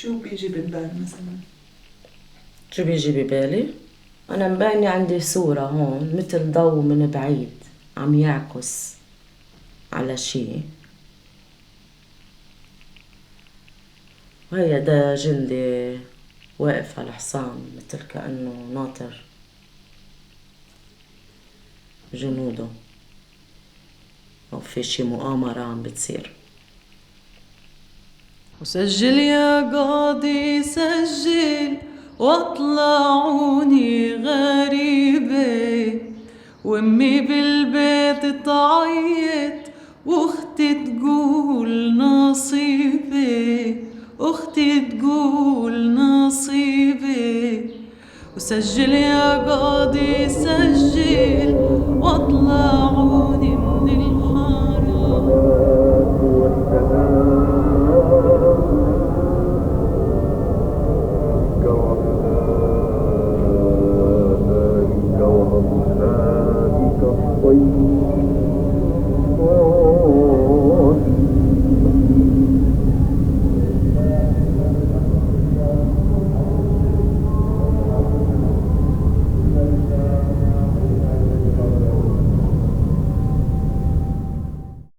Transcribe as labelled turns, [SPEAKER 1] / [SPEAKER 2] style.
[SPEAKER 1] شو بيجي بالبال مثلا؟
[SPEAKER 2] شو بيجي ببالي؟ أنا مبيني عندي صورة هون مثل ضوء من بعيد عم يعكس على شي، وهي ده جندي واقف على حصان مثل كأنه ناطر جنوده، أو في شي مؤامرة عم بتصير.
[SPEAKER 3] وسجل يا قاضي سجل واطلعوني غريبة، وامي بالبيت تعيط واختي تقول نصيبي، اختي تقول نصيبي. وسجل يا قاضي سجل واطلعوني من الحرام.